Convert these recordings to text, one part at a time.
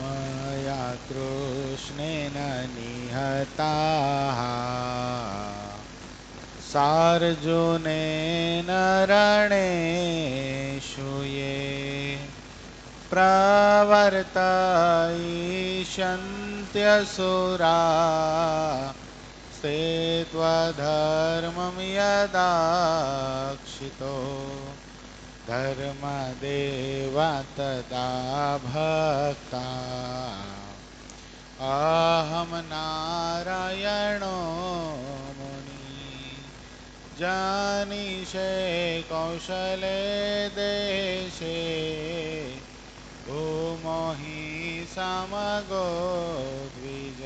मया कृष्णेन निहताः सार्जुनेन रणेषु ये प्रवर्तयिष्यन्त्यसुरा ते त्वधर्मं यदाक्षितो धर्मदेव तदा भक्ता अहं नारायणो मुनि जानीषे कौशले देशे भूमोहि समगो द्विज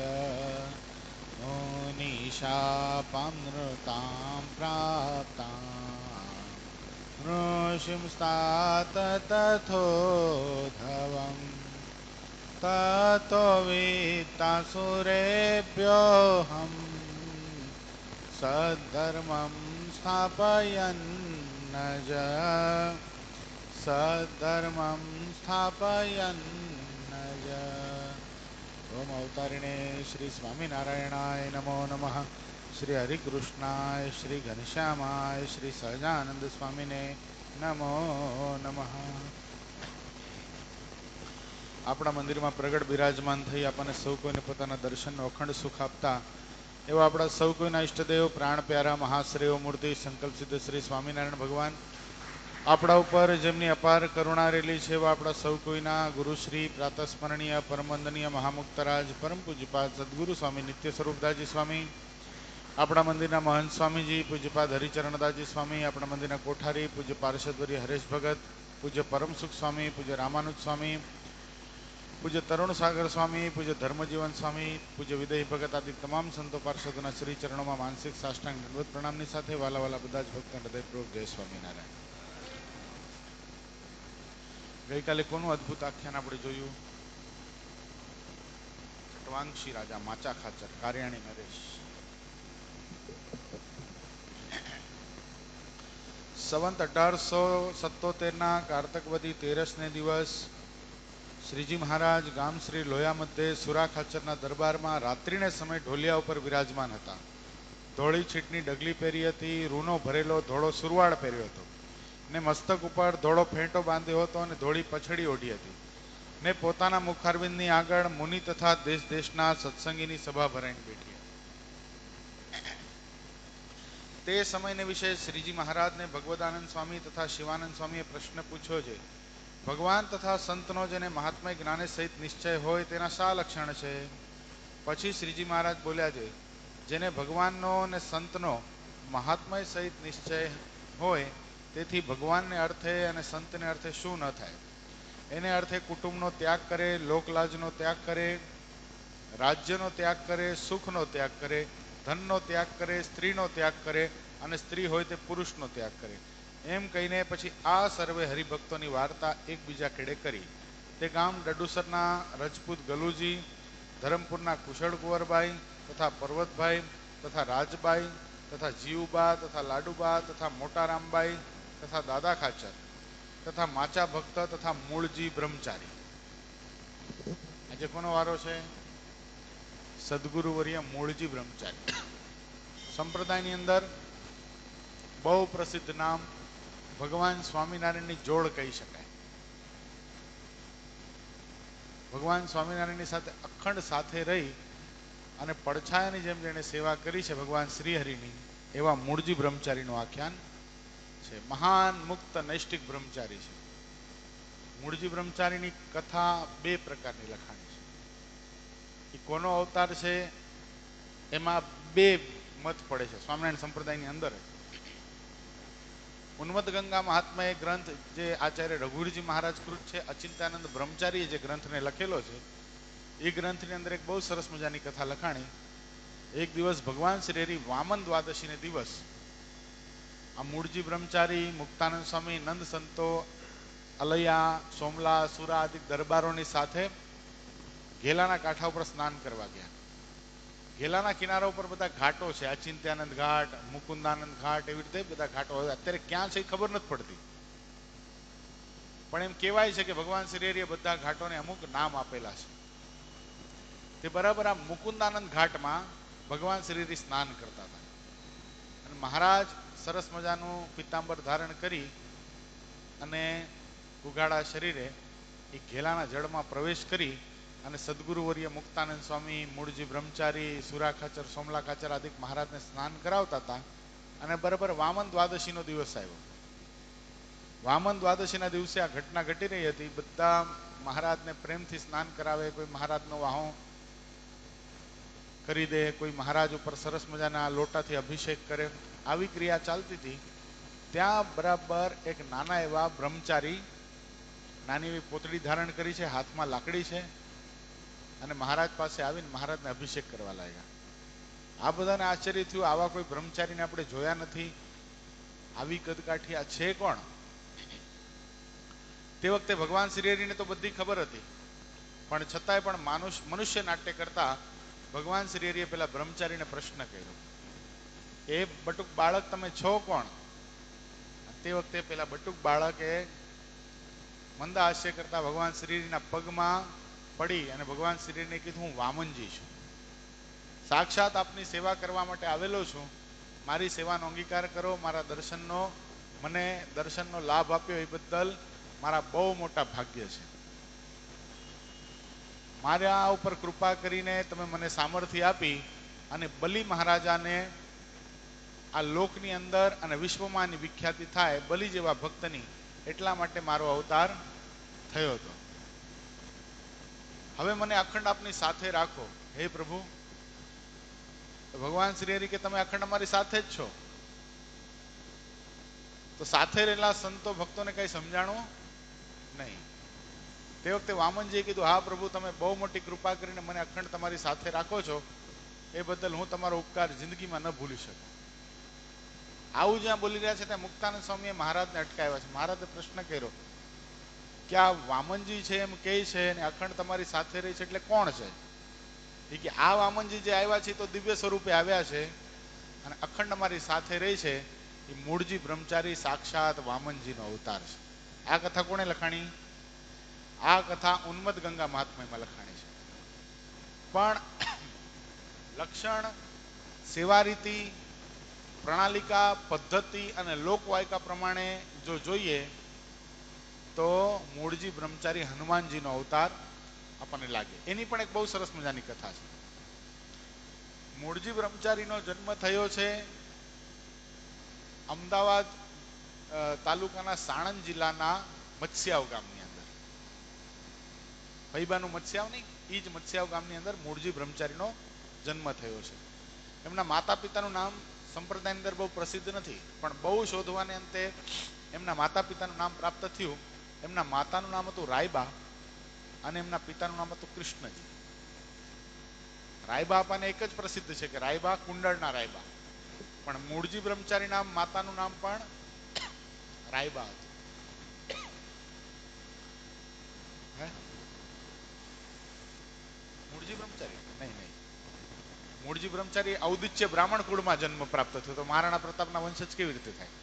मुनिशापमृतां प्राप्तां ऋषिंस्तात तथोधवम् ततो वित्तासुरेभ्योऽहम् सद्धर्मं स्थापयन्नज सद्धर्मं स्थापयन्नज। ओम अवतारिणे श्री स्वामीनारायणाय नमो नमः। श्री हरिकृष्णाय श्री घनश्यामाय श्री सहजानंद स्वामीने नमो नमः। આપણા મંદિરમાં પ્રગટ બિરાજમાન થઈ આપણને સૌ કોઈને પોતાના દર્શનનો અખંડ સુખ આપતા એવા આપણા સૌ કોઈના ઈષ્ટદેવ પ્રાણ પ્યારા મહાશ્રેયો મૂર્તિ સંકલ્પ સિદ્ધ શ્રી સ્વામિનારાયણ ભગવાન આપણા ઉપર જેમની અપાર કરુણા રેલી છે એવા આપણા સૌ કોઈના ગુરુશ્રી પ્રાતસ્મરણીય પરમવંદનીય મહામુક્તરાજ પરમ પૂજ્યપાદ સદગુરુ સ્વામી નિત્ય સ્વરૂપદાસજી સ્વામી, આપણા મંદિરના મહંત સ્વામીજી પૂજ્યપાદ હરિચરણદાસજી સ્વામી, આપણા મંદિરના કોઠારી પૂજ્ય પાર્ષદવર્ય હરેશ ભગત, પૂજ્ય પરમસુખ સ્વામી, પૂજ્ય રામાનુજ સ્વામી, પૂજ્ય તરુણ સાગર સ્વામી, પૂજ્ય ધર્મજીવન સ્વામી, પૂજ્ય વિદય ભગત આદિ તમામ સંતો પાર્ષદોના શ્રી ચરણોમાં માનસિક સાષ્ટાંગ દંડવત પ્રણામની સાથે વાલા વાલા બધા જ ભક્તોને હૃદયપૂર્વક જય સ્વામિનારાયણ. ગઈકાલે કોનું અદ્ભુત આખ્યાન આપણે જોયું? ખટવાંશી રાજા માચા ખાચર કાર્યાણી નરેશ. સંવંત 1877 કારતકવદી 13ને દિવસ શ્રીજી મહારાજ ગામ શ્રી લોયા મધ્યે સુરા ખાચરના દરબારમાં રાત્રિને સમય ઢોલિયા ઉપર વિરાજમાન હતા. ધોળી છીટની ડગલી પહેરી હતી, રૂનો ભરેલો ધોળો સુરવાળ પહેર્યો હતો ને મસ્તક ઉપર ધોળો ફેંટો બાંધ્યો હતો અને ધોળી પછડી ઓઢી હતી ને પોતાના મુખારવિંદની આગળ મુનિ તથા દેશ દેશના સત્સંગીની સભા ભરાઈને બેઠી. તે સમયને વિશે શ્રીજી મહારાજને ભગવદાનંદ સ્વામી તથા શિવાનંદ સ્વામીએ પ્રશ્ન પૂછ્યો છે. ભગવાન તથા સંતનો જેને મહાત્મય જ્ઞાને સહિત નિશ્ચય હોય તેના શા લક્ષણ છે? પછી શ્રીજી મહારાજ બોલ્યા છે, જેને ભગવાનનો અને સંતનો મહાત્મય સહિત નિશ્ચય હોય તેથી ભગવાનને અર્થે અને સંતને અર્થે શું ન થાય? એને અર્થે કુટુંબનો ત્યાગ કરે, લોકલાજનો ત્યાગ કરે, રાજ્યનો ત્યાગ કરે, સુખનો ત્યાગ કરે, ધનનો ત્યાગ કરે, સ્ત્રીનો ત્યાગ કરે અને સ્ત્રી હોય તે પુરુષનો ત્યાગ કરે. એમ કહીને પછી આ સર્વે હરિભક્તોની વાર્તા એકબીજા ખેડે કરી. તે ગામ ડડુસરના રજપૂત ગલુજી, ધરમપુરના કુશળ કુંવરબાઈ તથા પર્વતભાઈ તથા રાજબાઈ તથા જીવબા તથા લાડુબા તથા મોટારામબાઈ તથા દાદા ખાચર તથા માચા ભક્ત તથા મૂળજી બ્રહ્મચારી. આજે કોનો વારો છે? સદગુરુવર્ય મૂળજી બ્રહ્મચારી. સંપ્રદાયની અંદર બહુ પ્રસિદ્ધ નામ, ભગવાન સ્વામિનારાયણની જોડ કહી શકાય. ભગવાન સ્વામિનારાયણની સાથે અખંડ સાથે રહી અને પડછાયાની જેમ જેણે સેવા કરી છે ભગવાન શ્રીહરિની, એવા મૂળજી બ્રહ્મચારીનું આખ્યાન છે. મહાન મુક્ત નૈષ્ટિક બ્રહ્મચારી છે. મૂળજી બ્રહ્મચારીની કથા બે પ્રકારની લખાણી છે. એ કોનો અવતાર છે એમાં બે મત પડે છે સ્વામિનારાયણ સંપ્રદાયની અંદર. ઉન્મત્ત ગંગા મહાત્મા એ ગ્રંથ જે આચાર્ય રઘુવીરજી મહારાજ કૃત છે, અચિંતાનંદ બ્રહ્મચારીએ જે ગ્રંથને લખેલો છે, એ ગ્રંથની અંદર એક બહુ સરસ મજાની કથા લખાણી. એક દિવસ ભગવાન શ્રી હરિ વામન દ્વાદશીને દિવસ આ મૂળજી બ્રહ્મચારી, મુક્તાનંદ સ્વામી, નંદ સંતો, અલૈયા, સોમલા, સુરા આદિ દરબારોની સાથે ઘેલાના કાંઠા ઉપર સ્નાન કરવા ગયા. ઘેલાના કિનારા ઉપર બધા ઘાટો છે, અચિંત્યાનંદ ઘાટ, મુકુંદાનંદ ઘાટ, એવી રીતે બધા ઘાટો. અત્યારે ક્યાં છે એ ખબર નથી પડતી, પણ એમ કહેવાય છે કે ભગવાન શ્રી હરિએ બધા ઘાટોને અમુક નામ આપેલા છે. તે બરાબર આ મુકુંદાનંદ ઘાટમાં ભગવાન શ્રી સ્નાન કરતા હતા અને મહારાજ સરસ મજાનું પિત્તાંબર ધારણ કરી અને ઉઘાડા શરીરે એ ઘેલાના જળમાં પ્રવેશ કરી અને સદગુરુવર્ય મુક્તાનંદ સ્વામી, મૂળજી બ્રહ્મચારી, સુરા ખાચર, સોમલા ખાચર આદિ મહારાજને સ્નાન કરાવતા હતા. અને બરાબર વામન દ્વાદશીનો દિવસ આવ્યો. વામન દ્વાદશીના દિવસે આ ઘટના ઘટી રહી હતી. બધા મહારાજને પ્રેમથી સ્નાન કરાવે, કોઈ મહારાજનો વાહો કરી દે, કોઈ મહારાજ ઉપર સરસ મજાના લોટાથી અભિષેક કરે, આવી ક્રિયા ચાલતી હતી. ત્યાં બરાબર એક નાના એવા બ્રહ્મચારી નાની એવી પોતળી ધારણ કરી છે, હાથમાં લાકડી છે અને મહારાજ પાસે આવીને મહારાજને અભિષેક કરવા લાગ્યા. આ બધાને આશ્ચર્ય થયું, આવા કોઈ બ્રહ્મચારીને આપણે જોયા નથી, આવી કદકાઠી આ છે કોણ? તે વખતે ભગવાન શ્રી હરિને તો બધી ખબર હતી, પણ છતાંય પણ મનુષ્ય નાટ્ય કરતા ભગવાન શ્રી હરિએ પેલા બ્રહ્મચારીને પ્રશ્ન કર્યો, એ બટુક બાળક તમે છો કોણ? તે વખતે પેલા બટુક બાળકે મંદ હાસ્ય કરતા ભગવાન શ્રીના પગમાં પડી અને ભગવાન શ્રીને કીધું, હું વામનજી છું, સાક્ષાત આપની સેવા કરવા માટે આવેલો છું, મારી સેવાનો અંગીકાર કરો, મારા મને દર્શનનો લાભ આપ્યો એ બદલ મારા બહુ મોટા ભાગ્ય છે. મારા ઉપર કૃપા કરીને તમે મને સામર્થ્ય આપી અને બલિ મહારાજાને આ લોકની અંદર અને વિશ્વમાં વિખ્યાતિ થાય બલિ જેવા ભક્તની, એટલા માટે મારો અવતાર થયો હતો. હવે મને અખંડ આપની સાથે રાખો. હે પ્રભુ, ભગવાન શ્રી હરિ કે તમે અખંડ અમારી સાથે જ છો. તો સાથે રહેલા સંતો ભક્તોને કઈ સમજાણું નહીં. તે વખતે વામનજીએ કીધું, હા પ્રભુ, તમે બહુ મોટી કૃપા કરીને મને અખંડ તમારી સાથે રાખો છો, એ બદલ હું તમારો ઉપકાર જિંદગીમાં ન ભૂલી શકું. આવું જ્યાં બોલી રહ્યા છે ત્યાં મુક્તાનંદ સ્વામીએ મહારાજને અટકાવ્યા છે. મહારાજે પ્રશ્ન કર્યો કે આ વામનજી છે એમ કે છે અને અખંડ તમારી સાથે રહી છે, એટલે કોણ છે? એ કે આ વામનજી જે આવ્યા છે તો દિવ્ય સ્વરૂપે આવ્યા છે અને અખંડ અમારી સાથે રહી છે, એ મૂળજી બ્રહ્મચારી સાક્ષાત વામનજીનો અવતાર છે. આ કથા કોણે લખાણી? આ કથા ઉન્મત્ત ગંગા મહાત્મ્યમાં લખાણી છે. પણ લક્ષણ, સેવા રીતિ, પ્રણાલિકા, પદ્ધતિ અને લોકવાયકા પ્રમાણે જો જોઈએ તો મૂળજી બ્રહ્મચારી હનુમાનજીનો અવતાર આપણને લાગે. એની પણ એક બહુ સરસ મજાની કથા છે. મૂળજી બ્રહ્મચારીનો જન્મ થયો છે અમદાવાદ તાલુકાના સાણંદ જિલ્લાના મત્સ્યાવ ગામની અંદર. ફૈબાનું મત્સ્યાવ નહીં, એ જ મત્સ્યાવ ગામની અંદર મૂળજી બ્રહ્મચારીનો જન્મ થયો છે. એમના માતા પિતાનું નામ સંપ્રદાયની અંદર બહુ પ્રસિદ્ધ નથી, પણ બહુ શોધવાને અંતે એમના માતા પિતાનું નામ પ્રાપ્ત થયું. એમના માતાનું નામ હતું રાયબા અને એમના પિતાનું નામ હતું કૃષ્ણજી. રાયબા આપણને એક જ પ્રસિદ્ધ છે કે રાયબા, કુંડળના રાયબા, પણ મૂળજી બ્રહ્મચારી નામ, માતાનું નામ પણ રાયબા હતું. મૂળજી બ્રહ્મચારી નહીં, મૂળજી બ્રહ્મચારી ઔદિત્ય બ્રાહ્મણ કુળમાં જન્મ પ્રાપ્ત થયો. તો મહારાણા પ્રતાપના વંશજ કેવી રીતે થાય?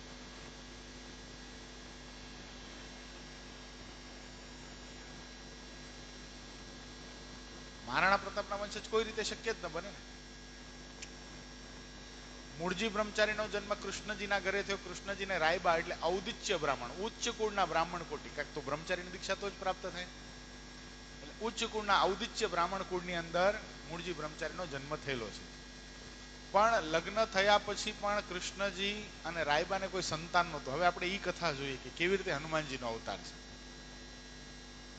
મહારાણા પ્રતાપના વંશજ કોઈ રીતે શક્ય જ ન બને ને. મૂળજી બ્રહ્મચારીનો જન્મ કૃષ્ણજીના ઘરે થયો. કૃષ્ણજીને રાયબા એટલે ઔદિત્ય બ્રાહ્મણ, ઉચ્ચ કુળના બ્રાહ્મણ કોટી, કાંઈક તો બ્રહ્મચારીની દીક્ષા તો જ પ્રાપ્ત થાય. એટલે ઉચ્ચ કુળના ઔદિત્ય બ્રાહ્મણ કુળની અંદર મૂળજી બ્રહ્મચારીનો જન્મ થયેલો છે. પણ લગ્ન થયા પછી પણ કૃષ્ણજી અને રાયબાને કોઈ સંતાન નહોતું. હવે આપણે એ કથા જોઈએ કે કેવી રીતે હનુમાનજીનો અવતાર છે.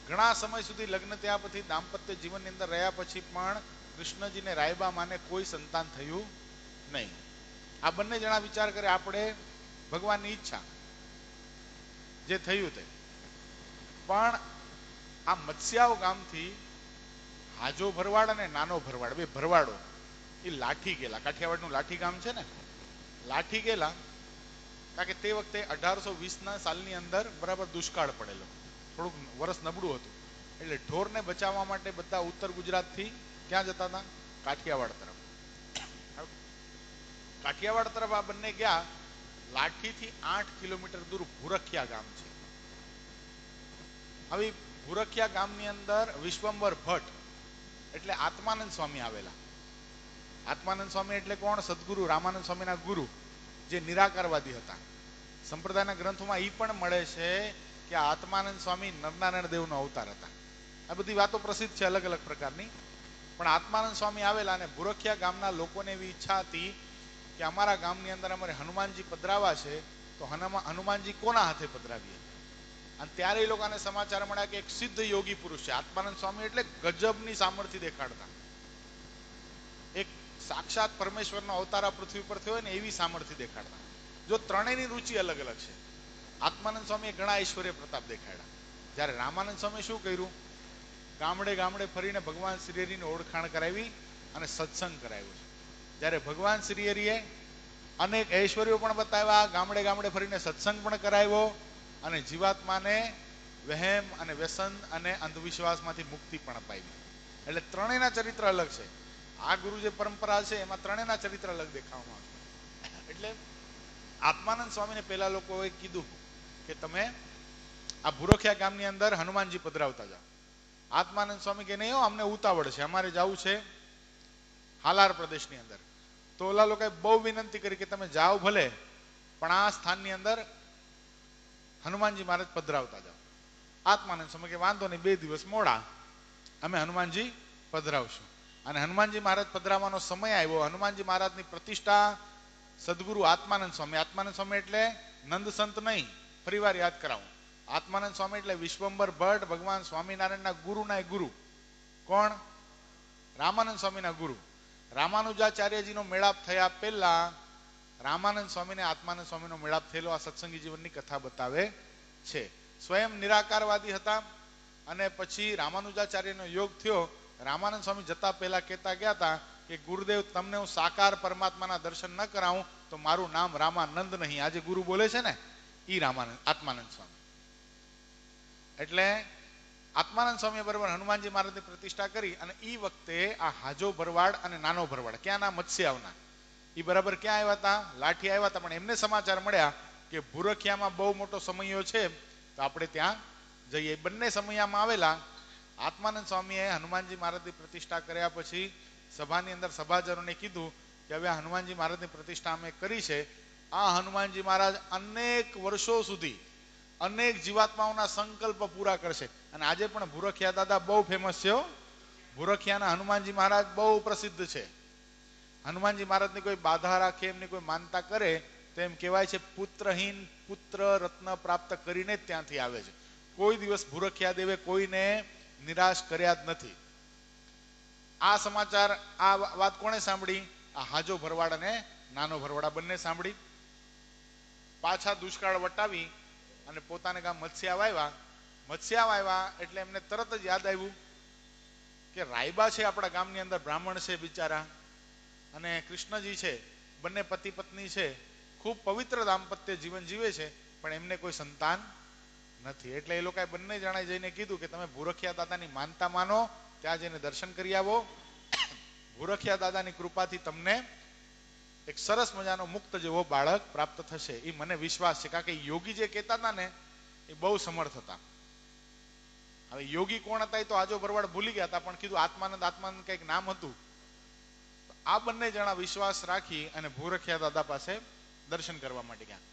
ઘણા સમય સુધી લગ્ન થયા પછી દાંપત્ય જીવનની અંદર રહ્યા પછી પણ કૃષ્ણજીને રાયબા માને કોઈ સંતાન થયું નહીં. આ બંને જણા વિચાર કરે આપણે ભગવાનની ઈચ્છા, જે થયું તે. પણ આ મત્સ્યાવ ગામથી હાજો ભરવાડ અને નાનો ભરવાડ, બે ભરવાડો, એ લાઠી ગયેલા. કાઠિયાવાડનું લાઠી ગામ છે ને, લાઠી ગયેલા કારણ કે તે વખતે 1820ના સાલની અંદર બરાબર દુષ્કાળ પડેલો, થોડુંક વરસ નબળું હતું. એટલે ઢોરને બચાવવા માટે બધા ઉત્તર ગુજરાતથી ક્યાં જતા હતા? કાઠિયાવાડ તરફ. કાઠિયાવાડ તરફ આ બંને ગયા. લાઠીથી 8 કિલોમીટર દૂર ભૂરખિયા ગામ છે. હવે ભૂરખિયા ગામની અંદર વિશ્વંભર ભટ્ટ એટલે આત્માનંદ સ્વામી આવેલા. આત્માનંદ સ્વામી એટલે કોણ? સદગુરુ રામાનંદ સ્વામીના ગુરુ, જે નિરાકારવાદી હતા. સંપ્રદાયના ગ્રંથોમાં એ પણ મળે છે કે આત્માનંદ સ્વામી નરનારાયણ દેવનો અવતાર હતા. આ બધી વાતો પ્રસિદ્ધ છે અલગ અલગ પ્રકારની. પણ આત્માનંદ સ્વામી આવેલા અને ભુરખિયા ગામના લોકોને એવી ઈચ્છા હતી કે અમારા ગામની અંદર અમારે હનુમાનજી પધરાવા છે, તો હનુમાનજી કોના હાથે પધરાવીએ? અને ત્યારે એ લોકોને સમાચાર મળ્યા કે એક સિદ્ધ યોગી પુરુષ છે. આત્માનંદ સ્વામી એટલે ગજબની સામર્થ્ય દેખાડતા, એક સાક્ષાત પરમેશ્વરનો અવતાર આ પૃથ્વી પર થયો ને એવી સામર્થ્ય દેખાડતા. જો ત્રણેયની રુચિ અલગ અલગ છે. આત્માનંદ સ્વામીએ ઘણા ઐશ્વર્ય પ્રતાપ દેખાડ્યા. જ્યારે રામાનંદ સ્વામી શું કર્યું? ગામડે ગામડે ફરીને ભગવાન શ્રી હરિની ઓળખાણ કરાવી અને સત્સંગ કરાવ્યો છે. જ્યારે ભગવાન શ્રી હરિએ અનેક ઐશ્વર્યો પણ બતાવ્યા, ગામડે ગામડે ફરીને સત્સંગ પણ કરાવ્યો અને જીવાત્માને વહેમ અને વ્યસન અને અંધવિશ્વાસમાંથી મુક્તિ પણ અપાવી. એટલે ત્રણેયના ચરિત્ર અલગ છે. આ ગુરુ જે પરંપરા છે એમાં ત્રણેયના ચરિત્ર અલગ દેખાવામાં આવે. એટલે આત્માનંદ સ્વામીને પેલા લોકોએ કીધું કે તમે આ ભુરખિયા ગામની અંદર હનુમાનજી પધરાવતા જાઓ. આત્માનંદ સ્વામી કે નહીં, અમને ઉતાવળ છે, અમારે જવું છે હાલાર પ્રદેશની અંદર. તો ઓલા લોકોએ બહુ વિનંતી કરી કે તમે જાઓ ભલે, પણ આ સ્થાનની અંદર હનુમાનજી મહારાજ પધરાવતા જાઓ. આત્માનંદ સ્વામી કે વાંધો નહીં, 2 દિવસ મોડા અમે હનુમાનજી પધરાવશું. અને હનુમાનજી મહારાજ પધરાવવાનો સમય આવ્યો. હનુમાનજી મહારાજની પ્રતિષ્ઠા સદગુરુ આત્માનંદ સ્વામી. આત્માનંદ સ્વામી એટલે નંદ સંત નહીં, ફરીવાર યાદ કરાવું. આત્માનંદ સ્વામી એટલે વિશ્વંભર ભટ્ટ ભગવાન સ્વામિનારાયણના ગુરુના ગુરુ. કોણ? રામાનંદ સ્વામીના ગુરુ. રામાનુજાચાર્યજીનો મેળાપ થયા પહેલા રામાનંદ સ્વામીને આત્માનંદ સ્વામીનો મેળાપ થયેલો આ સત્સંગી જીવનની કથા બતાવે છે. સ્વયં નિરાકારવાદી હતા અને પછી રામાનુજાચાર્યનો યોગ થયો. રામાનંદ સ્વામી જતા પહેલા કહેતા ગયા હતા કે ગુરુદેવ, તમને હું સાકાર પરમાત્માના દર્શન ન કરાવું તો મારું નામ રામાનંદ નહીં. આજે ગુરુ બોલે છે ને ઈ આત્માનંદ સ્વામી. એટલે આત્માનંદ સ્વામી બરાબર હનુમાનજી મહારાજની પ્રતિષ્ઠા કરી. અને એ વખતે આ હાજો ભરવાડ અને નાનો ભરવાડ ક્યાંના? મત્સ્યાવના. એ બરાબર ક્યાં આવ્યા હતા? લાઠી આવ્યા હતા. પણ એમને સમાચાર મળ્યા કે ભુરખિયામાં બહુ મોટો સમયો છે, તો આપણે ત્યાં જઈએ. બંને સમયમાં આવેલા. આત્માનંદ સ્વામીએ હનુમાનજી મહારાજની પ્રતિષ્ઠા કર્યા પછી સભાની અંદર સભાજનોને કીધું કે હવે આ હનુમાનજી મહારાજની પ્રતિષ્ઠા અમે કરી છે. આ હનુમાનજી મહારાજ અનેક વર્ષો સુધી અનેક જીવાત્માઓના સંકલ્પ પૂરા કરશે. અને આજે પણ ભુરખિયા દાદા બહુ ફેમસ છે. ભુરખિયાના હનુમાનજી મહારાજ બહુ પ્રસિદ્ધ છે. હનુમાનજી મહારાજની કોઈ બાધા રાખે, એમની કોઈ માનતા કરે તો એમ કહેવાય છે પુત્રહીન પુત્ર રત્ન પ્રાપ્ત કરીને જ ત્યાંથી આવે છે. કોઈ દિવસ ભુરખિયા દેવે કોઈને નિરાશ કર્યા જ નથી. આ સમાચાર, આ વાત કોણે સાંભળી? આ હાજો ભરવાડ અને નાનો ભરવાડા બંને સાંભળી. પાછા દુષ્કાળ વટાવી અને પોતાને ગામ મત્સ્યાવ આવ્યા. મત્સ્યાવ આવ્યા એટલે એમને તરત જ યાદ આવ્યું કે રાયબા છે આપણા ગામની અંદર, બ્રાહ્મણ છે બિચારા, અને કૃષ્ણજી છે, બંને પતિ પત્ની છે, ખૂબ પવિત્ર દાંપત્ય જીવન જીવે છે, પણ એમને કોઈ સંતાન નથી. એટલે એ લોકોએ બંને જણાએ જઈને કીધું કે તમે ભુરખિયા દાદાની માનતા માનો, ત્યાં જઈને દર્શન કરી આવો. ભુરખિયા દાદાની કૃપાથી તમને એક સરસ મજાનો મુક્ત જેવો બાળક પ્રાપ્ત થશે, એ મને વિશ્વાસ છે. કારણ કે યોગી જે કહેતા હતા ને એ બહુ સમર્થ હતા. હવે યોગી કોણ હતા એ તો આજો ભરવાડ ભૂલી ગયા હતા, પણ કીધું આત્માનંદ કંઈક નામ હતું. આ બંને જણા વિશ્વાસ રાખી અને ભુરખિયા દાદા પાસે દર્શન કરવા માટે ગયા.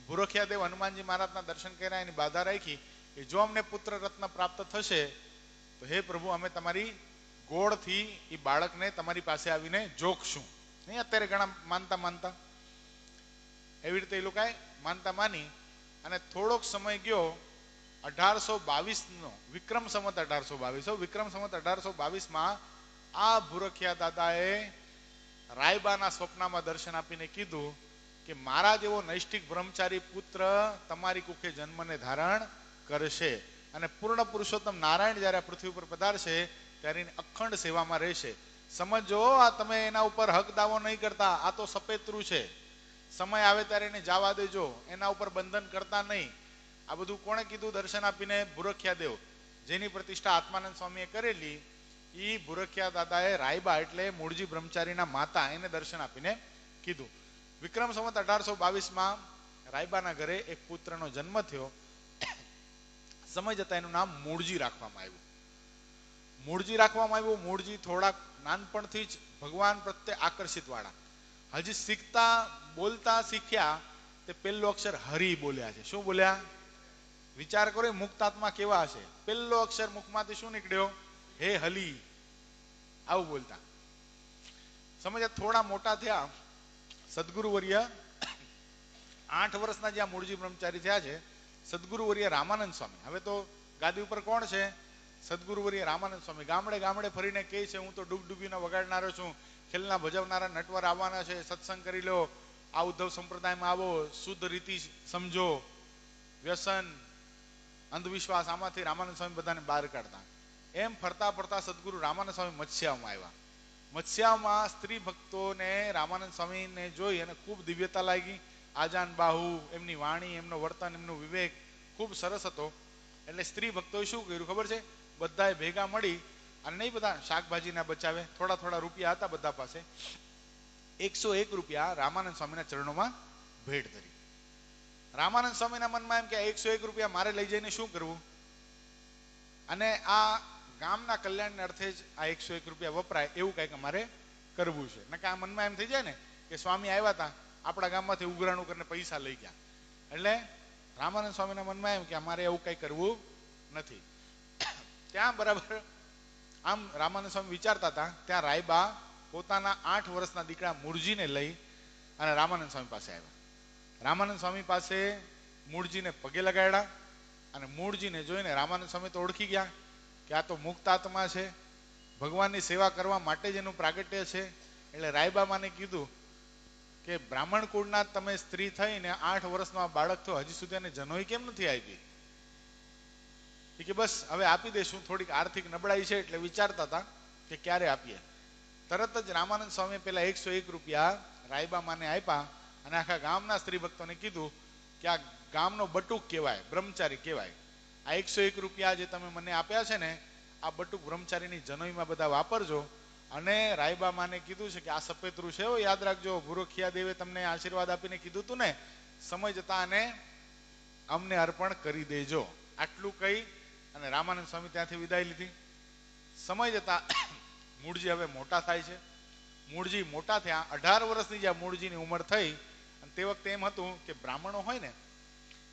ભુરખિયા દેવ હનુમાનજી મહારાજના દર્શન કર્યા, એની બાધા રાખી કે જો અમને પુત્ર રત્ન પ્રાપ્ત થશે તો હે પ્રભુ, અમે તમારી ગોળથી એ બાળકને તમારી પાસે આવીને જોખશું. નહીં અત્યારે ઘણા માનતા એવી રીતે એ લોકોએ માનતા માની. અને થોડોક સમય ગયો, 1822 વિક્રમ સંવત 1822, વિક્રમ સંવત 1822માં આ ભુરખિયા દાદાએ રાયબાના સ્વપ્નમાં દર્શન આપીને કીધું કે મારા જેવો નૈષ્ઠિક બ્રહ્મચારી પુત્ર તમારી કુખે જન્મને ધારણ કરશે અને પૂર્ણ પુરુષોત્તમ નારાયણ જ્યારે પૃથ્વી ઉપર પધારશે ત્યારે એની અખંડ સેવામાં રહેશે. સમજો, આ તમે એના ઉપર હક દાવો નહીં કરતા, આ તો સપેતરું છે. સમય આવે ત્યારે એને જવા દેજો, એના ઉપર બંધન કરતા નહીં. આ બધું કોણે કીધું? દર્શન આપીને ભુરખિયા દેવ, જેની પ્રતિષ્ઠા આત્માનંદ સ્વામીએ કરેલી. એ ભુરખિયા દાદાએ રાયબા એટલે મૂળજી બ્રહ્મચારીના માતા, એને દર્શન આપીને કીધું. વિક્રમ સંવત 1822માં રાયબાના ઘરે એક પુત્રનો જન્મ થયો. સમય જતા એનું નામ મૂળજી રાખવામાં આવ્યું. મૂળજી રાખવામાં આવ્યું. મૂળજી થોડાક નાનપણથી જ ભગવાન પ્રત્યે આકર્ષિત વાળા, હજી શીખતા બોલતા શીખ્યા તે પહેલો અક્ષર હરિ બોલ્યા છે. શું બોલ્યા? વિચાર કરો મુક્તાત્મા કેવા હશે. પહેલો અક્ષર મુખમાંથી શું નીકળ્યો? હે હલી. આવું બોલતા. સમજ્યા? થોડા મોટા થયા સદગુરુવર્ય 8 વર્ષના જ્યાં મૂળજી બ્રહ્મચારી થયા છે સદગુરુવર્ય રામાનંદ સ્વામી. હવે તો ગાદી ઉપર કોણ છે? સદગુરુવર્ય રામાનંદ સ્વામી. ગામડે ગામડે ફરીને કહે છે હું તો ડૂબડૂબીનો વગાડનારો છું, ખેલના ભજવનારા નટવર આવવાના છે, સત્સંગ કરી લો, આ ઉદ્ધવ સંપ્રદાયમાં આવો, શુદ્ધ રીતિ સમજો, વ્યસન અંધવિશ્વાસ આમાંથી રામાનંદ સ્વામી બધાને બહાર કાઢતા. એમ ફરતા ફરતા સદગુરુ રામાનંદ સ્વામી મત્સ્યામાં આવ્યા. મત્સ્યામાં સ્ત્રી ભક્તોને રામાનંદ સ્વામીને જોઈ અને ખૂબ દિવ્યતા લાગી. આજાન બાહુ, એમની વાણી, એમનો વર્તન, એમનો વિવેક ખૂબ સરસ હતો. એટલે સ્ત્રી ભક્તોએ શું કર્યું ખબર છે? બધાએ ભેગા મળી અને નહીં બધા શાકભાજીના બચાવે, થોડા થોડા રૂપિયા હતા બધા પાસે, 101 રૂપિયા રામાનંદ સ્વામીના ચરણોમાં ભેટ ધરી. રામાનંદ સ્વામીના મનમાં એમ કે 101 રૂપિયા મારે લઈ જઈને શું કરવું, અને આ ગામના કલ્યાણને અર્થે જ આ 101 રૂપિયા વપરાય એવું કંઈક અમારે કરવું છે. ને કે આ મનમાં એમ થઈ જાય ને કે સ્વામી આવ્યા હતા આપણા ગામમાંથી ઉઘરાણું કરીને પૈસા લઈ ગયા. એટલે રામાનંદ સ્વામીના મનમાં એમ કે અમારે એવું કંઈ કરવું નથી. ત્યાં બરાબર આમ રામાનંદ સ્વામી વિચારતા હતા ત્યાં રાયબા પોતાના 8 વર્ષના દીકરા મૂળજીને લઈ અને રામાનંદ સ્વામી પાસે આવ્યા. રામાનંદ સ્વામી પાસે મૂળજીને પગે લગાડ્યા અને મૂળજીને જોઈને રામાનંદ સ્વામી તો ઓળખી ગયા કે આ તો મુક્ત આત્મા છે, ભગવાનની સેવા કરવા માટે જ એનું પ્રાગટ્ય છે. એટલે રાયબામાને કીધું કે બ્રાહ્મણ કુળના તમે સ્ત્રી થઈને 8 વર્ષનો આ બાળક થયો, હજી સુધી એને જનોઈ કેમ નથી આપી? કે બસ હવે આપી દઈશું, થોડીક આર્થિક નબળાઈ છે એટલે વિચારતા હતા કે ક્યારે આપીએ. તરત જ રામાનંદ સ્વામી પેલા 101 રૂપિયા રાયબામાને આપ્યા અને આખા ગામના સ્ત્રી ભક્તોને કીધું કે આ ગામનો બટુક કહેવાય, બ્રહ્મચારી કહેવાય. આ 101 રૂપિયા જે તમે મને આપ્યા છે ને આ બટુક બ્રહ્મચારીની જનોઈમાં બધા વાપરજો. અને રાયબામાને કીધું છે કે આ સફેદરું છે, યાદ રાખજો, ભૂરોખિયા દેવે તમને આશીર્વાદ આપીને કીધું તું ને, સમય જતા અને અમને અર્પણ કરી દેજો. આટલું કહી અને રામાનંદ સ્વામી ત્યાંથી વિદાય લીધી. સમય જતા મૂળજી હવે મોટા થાય છે. મૂળજી મોટા થયા, 18 વર્ષની જ્યાં મૂળજીની ઉંમર થઈ, અને તે વખતે એમ હતું કે બ્રાહ્મણો હોય ને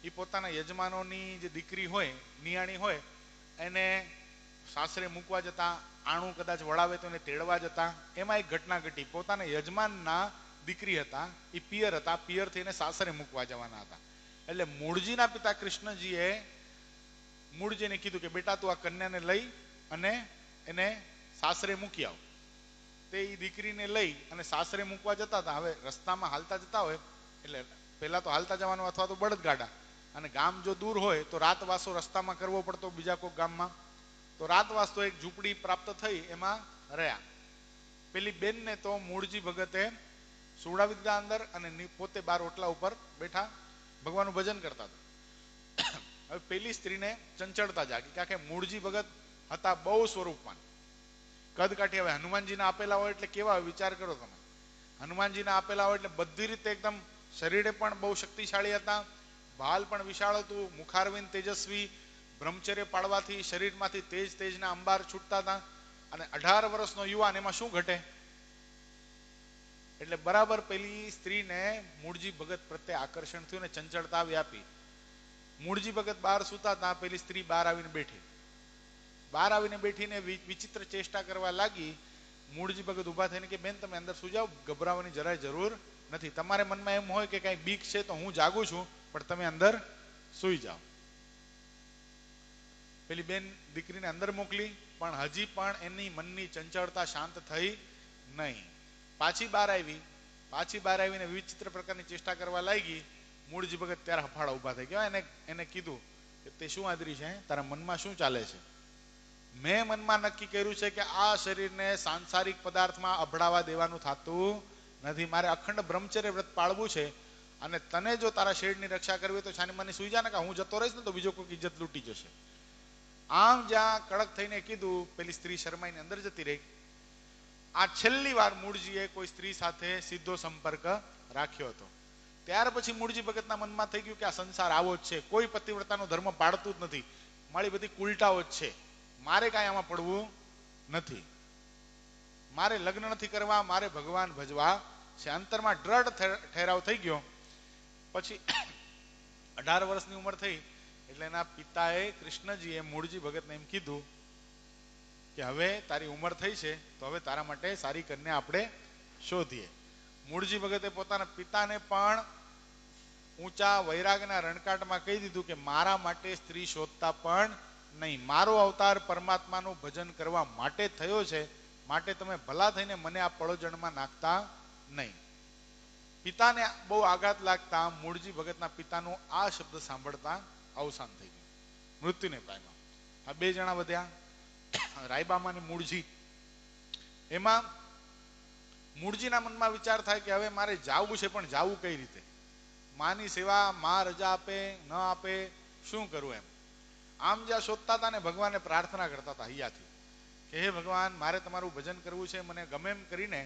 એ પોતાના યજમાનોની જે દીકરી હોય, નિયાણી હોય, એને સાસરે મૂકવા જતા, આણું કદાચ વળાવે તો એને તેડવા જતા. એમાં એક ઘટના ઘટી. પોતાના યજમાનના દીકરી હતા, એ પિયર હતા, પિયરથી એને સાસરે મૂકવા જવાના હતા. એટલે મૂળજીના પિતા કૃષ્ણજીએ મૂળજીને કીધું કે બેટા તું આ કન્યાને લઈ અને એને સાસરે મૂકી આવ. તે એ દીકરીને લઈ અને સાસરે મૂકવા જતા હતા. હવે રસ્તામાં હાલતા જતા હોય એટલે પહેલા તો હાલતા જવાનું અથવા તો બળદગાડા, અને ગામ જો દૂર હોય તો રાતવાસો રસ્તામાં કરવો પડતો બીજા કોઈ ગામમાં. તો રાતવાસ તો એક ઝૂંપડી પ્રાપ્ત થઈ, એમાં રહ્યા. પેલી બેનને તો મૂળજી ભગતે સુવડાવી દીધા અંદર અને પોતે 12 ઓટલા ઉપર બેઠા ભગવાનનું ભજન કરતા હતા. હવે પેલી સ્ત્રીને ચંચળતા જાગી, કારણ કે મૂળજી ભગત હતા બહુ સ્વરૂપવાન, કદ કાઠી. હવે હનુમાનજીના આપેલા હોય એટલે કેવા હોય વિચાર કરો તમે. હનુમાનજીના આપેલા હોય એટલે બધી રીતે એકદમ, શરીરે પણ બહુ શક્તિશાળી હતા, ભાલ પણ વિશાળ હતું, મુખારવિંદ તેજસ્વી, બ્રહ્મચર્ય પાળવાથી શરીરમાંથી તેજના અંબાર છૂટતા હતા. અને 18 વર્ષનો યુવાન, એમાં શું ઘટે? એટલે બરાબર પેલી સ્ત્રીને મૂળજી ભગત પ્રત્યે આકર્ષણ થયું ને ચંચળતા વ્યાપી. મૂળજી ભગત બહાર સુતા હતા, પેલી સ્ત્રી બહાર આવીને બેઠી. બહાર આવીને બેઠીને વિચિત્ર ચેષ્ટા કરવા લાગી. મૂળજી ભગત ઉભા થઈને કે બેન તમે અંદર સુઈ જાઓ, ગભરાવાની જરાય જરૂર નથી. તમારે મનમાં એમ હોય કે કઈ બીક છે તો હું જાગું છું, પણ તમે અંદર સુઈ જાઓ. પેલી બેન દીકરીને અંદર મોકલી, પણ હજી પણ એની મનની ચંચળતા શાંત થઈ નહીં. પાછી બહાર આવીને વિચિત્ર પ્રકારની ચેષ્ટા કરવા લાગી. મૂળજી ભગત ત્યારે હફાળા ઉભા થઈ ગયા. એને કીધું કે તે શું આદરી છે, તારા મનમાં શું ચાલે છે? મેં મનમાં નક્કી કર્યું છે કે આ શરીરને સાંસારિક પદાર્થમાં અભડાવા દેવાનું થતું નથી. મારે અખંડ બ્રહ્મચર્ય વ્રત પાળવું છે, અને તને જો તારા શરીરની રક્ષા કરવી તો છાની માની સુઈ જા, ને કે હું જતો રહીશ ને તો બીજો કોઈ ઇજ્જત લૂંટી જશે. આમ જ્યાં કડક થઈને કીધું, પેલી સ્ત્રી શરમાઈને અંદર જતી રહી. આ છેલ્લી વાર મૂળજીએ કોઈ સ્ત્રી સાથે સીધો સંપર્ક રાખ્યો હતો. ત્યાર પછી મૂળજી ભગતના મનમાં થઈ ગયું કે આ સંસાર આવો જ છે, કોઈ પતિવ્રતાનો ધર્મ પાળતું જ નથી, મારી બધી ઉલટાઓ જ છે, મારે કાંઈ આમાં પડવું નથી, મારે લગ્ન નથી કરવા, મારે ભગવાન ભજવા છે. અંતરમાં દ્રઢ ઠેરાવ થઈ ગયો. પછી 18 વર્ષની ઉંમર થઈ એટલે એના પિતાએ કૃષ્ણજીએ મૂળજી ભગતને એમ કીધું કે હવે તારી ઉંમર થઈ છે તો હવે તારા માટે સારી કન્યા આપણે શોધીએ. મૂળજી ભગતે પોતાના પિતાને પણ ઊંચા વૈરાગના રણકાટમાં કહી દીધું કે મારા માટે સ્ત્રી શોધતા પણ નહીં, મારો અવતાર પરમાત્માનું ભજન કરવા માટે થયો છે, માટે તમે ભલા થઈને મને આ પળોજણમાં નાખતા નહીં. પિતાને બહુ આઘાત લાગતા મૂળજી ભગતના પિતાનું આ શબ્દ સાંભળતા અવસાન થઈ ગયું, મૃત્યુને પામ્યા. આ બે જણા વધ્યા, રાયબામાં અને મૂળજી. એમાં મૂળજીના મનમાં વિચાર થાય કે હવે મારે જાવું છે, પણ જાવું કઈ રીતે? માની સેવા, માં રજા આપે ન આપે, શું કરવું એમ. આમ જ્યાં શોધતા હતા ને ભગવાનને પ્રાર્થના કરતા હતા હૈયાથી કે હે ભગવાન, મારે તમારું ભજન કરવું છે, મને ગમે એમ કરીને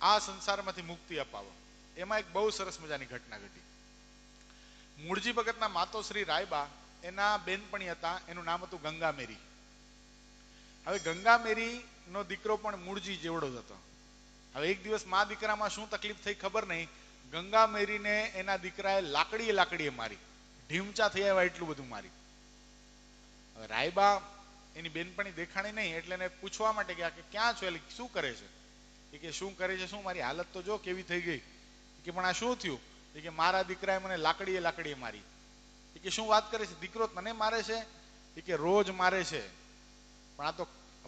આ સંસારમાંથી મુક્તિ અપાવો. એમાં એક બહુ સરસ મજાની ઘટના ઘટી. મૂળજી ભગતના માતોશ્રી રાયબા, એના બેનપણી હતા, એનું નામ હતું ગંગામેરી. હવે ગંગામેરી નો દીકરો પણ મૂળજી જેવડો જ હતો. હવે એક દિવસ મા દીકરામાં શું તકલીફ થઈ ખબર નહીં, ગંગામેરીને એના દીકરાએ લાકડીએ મારી, ઢીમચા થઈ આવ્યા એટલું બધું મારી. હવે રાયબા એની બેનપણી દેખાણી નહીં એટલે એને પૂછવા માટે ગયા કે ક્યાં છો, એટલે શું કરે છે? એ કે શું કરે છે, શું મારી હાલત તો જો કેવી થઈ ગઈ. કે પણ આ શું થયું? એ કે મારા દીકરાએ મને લાકડીએ મારી. એ કે શું વાત કરે છે, દીકરો તને મારે છે? એ કે રોજ મારે છે, પણ આ તો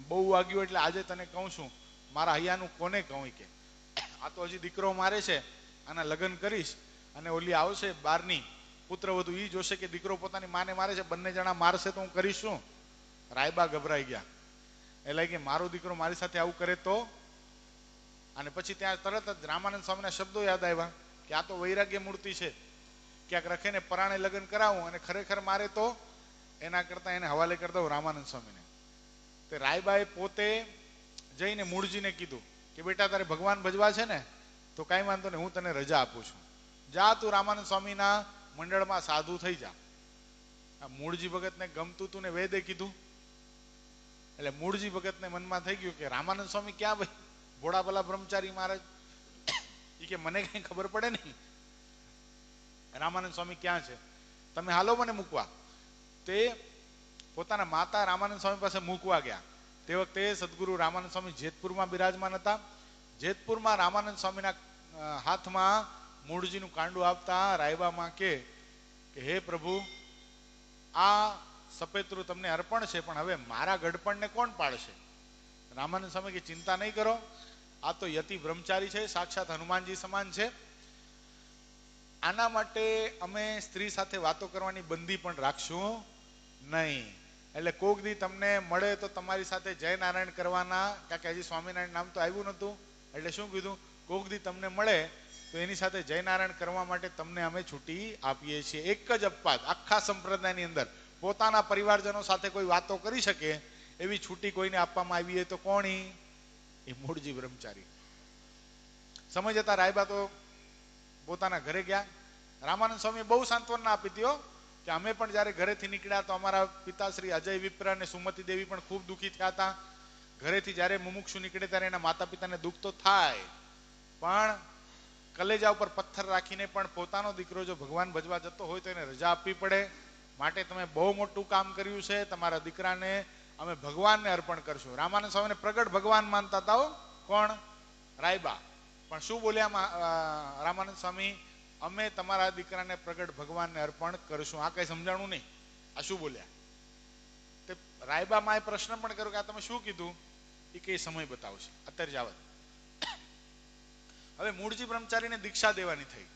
બહુ વાગ્યું એટલે આજે તને કહું છું, મારા હૈયાનું કોને કહું. કે આ તો હજી દીકરો મારે છે, આના લગ્ન કરીશ અને ઓલી આવશે બારની પુત્રવધુ, ઈ જોશે કે દીકરો પોતાની માને મારે છે, બંને જણા મારશે તો હું કરીશ શું? રાયબા ગભરાઈ ગયા. એટલે કે મારો દીકરો મારી સાથે આવું કરે તો? અને પછી ત્યાં તરત જ રામાનંદ સ્વામીના શબ્દો યાદ આવ્યા કે આ તો વૈરાગ્ય મૂર્તિ છે, ક્યાંક રખેને પરાણે લગ્ન કરાવું અને ખરેખર મારે તો એના કરતા એને હવાલે કરી દઉં રામાનંદ સ્વામીને. તે રાયબાએ પોતે જઈને મૂળજીને કીધું કે બેટા તારે ભગવાન ભજવા છે ને તો કાંઈ વાંધો નહીં, હું તને રજા આપું છું, જા તું રામાનંદ સ્વામીના મંડળમાં સાધુ થઈ જા. આ મૂળજી ભગતને ગમતું તું ને વેદે કીધું એટલે મૂળજી ભગતને મનમાં થઈ ગયું કે રામાનંદ સ્વામી ક્યાં ભાઈ, ભોળા ભલા બ્રહ્મચારી મહારાજ, એ કે મને કઈ ખબર પડે નહીં રામાનંદ સ્વામી ક્યાં છે, તમે હાલો મને મૂકવા. તે પોતાના માતા રામાનંદ સ્વામી પાસે મૂકવા ગયા. તે વખતે સદગુરુ રામાનંદ સ્વામી જેતપુરમાં બિરાજમાન હતા. જેતપુરમાં રામાનંદ સ્વામીના હાથમાં મૂળજીનું કાંડું આપતા રાયબામાં કે હે પ્રભુ, આ સપેતરું તમને અર્પણ છે, પણ હવે મારા ગડપણને કોણ પાડશે? રામાનંદ સ્વામી કે ચિંતા નહીં કરો, આ તો યતિ બ્રહ્મચારી છે, સાક્ષાત હનુમાનજી સમાન છે, આના માટે અમે સ્ત્રી સાથે વાતો કરવાની બંધી પણ રાખશું નહીં. એટલે કોક દી તમને મળે તો તમારી સાથે જય નારાયણ કરવાના, કારણ કે હજી સ્વામિનારાયણ નામ તો આવ્યું નતું, એટલે શું કીધું, કોક દી તમને મળે તો એની સાથે જય નારાયણ કરવા માટે તમને અમે છૂટી આપીએ છીએ. એક જ અપવાદ આખા સંપ્રદાયની અંદર, પોતાના પરિવારજનો સાથે કોઈ વાતો કરી શકે એવી છૂટી કોઈને આપવામાં આવી હોય તો કોણી? એ મૂળજી બ્રહ્મચારી. સમય જતા રાયબા તો પોતાના ઘરે ગયા. રામાનંદ સ્વામી બહુ સાંત્વના આપી હતી કે અમે પણ જયારે ઘરેથી નીકળ્યા તો અમારા પિતાશ્રી અજય વિપ્ર અને સુમતિ દેવી પણ ખૂબ દુઃખી થયા હતા. ઘરેથી જયારે મુમુક્ષુ નીકળે ત્યારે એના માતા પિતાને દુઃખ તો થાય, પણ કલેજા ઉપર પથ્થર રાખીને પણ પોતાનો દીકરો જો ભગવાન ભજવા જતો હોય તો એને રજા આપવી પડે. માટે તમે બહુ મોટું કામ કર્યું છે, તમારા દીકરાને અમે ભગવાનને અર્પણ કરશું. રામાનંદ સ્વામીને પ્રગટ ભગવાન માનતા હતા. કોણ? રાયબા. પણ શું બોલ્યા રામાનંદ સ્વામી? અમે તમારા દીકરાને પ્રગટ ભગવાનને અર્પણ કરશું. આ કઈ સમજાણું નહીં, આ શું બોલ્યા? તે રાયબામાં એ પ્રશ્ન પણ કર્યો કે આ તમે શું કીધું? એ કઈ સમય બતાવશે, અત્યારે જાવ. હવે મૂળજી બ્રહ્મચારીને દીક્ષા દેવાની થઈ.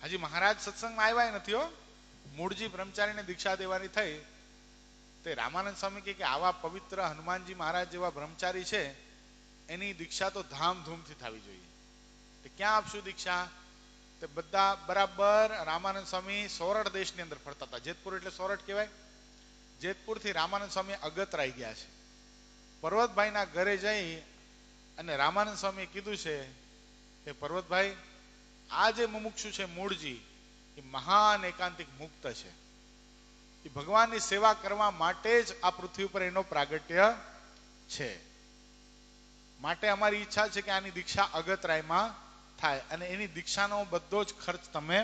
હજી મહારાજ સત્સંગમાં આવ્યા નથી હો. મૂળજી બ્રહ્મચારીને દીક્ષા દેવાની થઈ. તે રામાનંદ સ્વામી કે આવા પવિત્ર હનુમાનજી મહારાજ જેવા બ્રહ્મચારી છે, એની દીક્ષા તો ધામધૂમથી થવી જોઈએ. તે ક્યાં આપશું દીક્ષા? તે બધા બરાબર રામાનંદ સ્વામી સોરઠ દેશની અંદર ફરતા હતા. જેતપુર એટલે સોરઠ કહેવાય. જેતપુરથી રામાનંદ સ્વામી અગતરાઈ ગયા છે. પર્વતભાઈના ઘરે જઈ અને રામાનંદ સ્વામીએ કીધું છે કે પર્વતભાઈ, આ જે મુમુક્ષુ છે મૂળજી, એ મહાન એકાંતિક મુક્ત છે. એ ભગવાનની સેવા કરવા માટે જ આ પૃથ્વી ઉપર એનો પ્રાગટ્ય છે. માટે અમારી ઈચ્છા છે કે આની દીક્ષા અગતરાયમાં થાય અને એની દીક્ષાનો બધો જ ખર્ચ તમે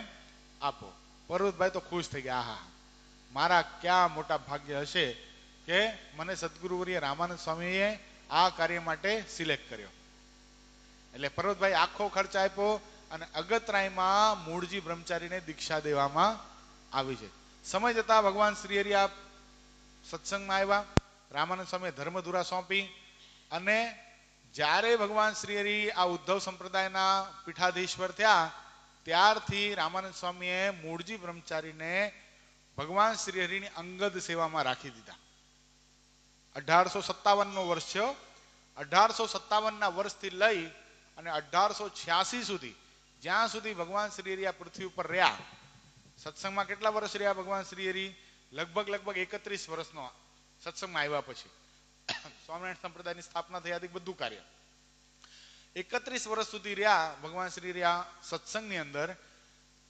આપો. પર્વતભાઈ તો ખુશ થઈ ગયા. આહા, મારા ક્યાં મોટા ભાગ્ય હશે કે મને સદગુરુવર્ય રામાનંદ સ્વામીએ આ કાર્ય માટે સિલેક્ટ કર્યો. એટલે પર્વતભાઈ આખો ખર્ચ આપ્યો અને અગતરાયમાં મૂળજી બ્રહ્મચારીને દીક્ષા દેવામાં આવી છે. સમય જતા ભગવાન શ્રી હરિ આ સત્સંગમાં આવ્યા. રામાનંદ સ્વામીએ ધર્મધુરા સોંપી અને જ્યારે ભગવાન શ્રી હરિ આ ઉદ્ધવ સંપ્રદાયના પીઠાધીશ્વર થયા ત્યારથી રામાનંદ સ્વામીએ મૂળજી બ્રહ્મચારીને ભગવાન શ્રી હરિની અંગદ સેવામાં રાખી દીધા. 1857 વર્ષ થયો. 1857 વર્ષથી લઈ અને 1886 સુધી, જ્યાં સુધી ભગવાન શ્રી હરિ આ પૃથ્વી ઉપર રહ્યા. સત્સંગમાં કેટલા વર્ષ રહ્યા ભગવાન શ્રી હરિ? લગભગ 31 વર્ષનો સત્સંગમાં આવ્યા પછી સ્વામિનારાયણ સંપ્રદાયની સ્થાપના થઈ હતી, બધું કાર્ય 31 વર્ષ સુધી રહ્યા ભગવાન શ્રી હરિ આ સત્સંગની અંદર.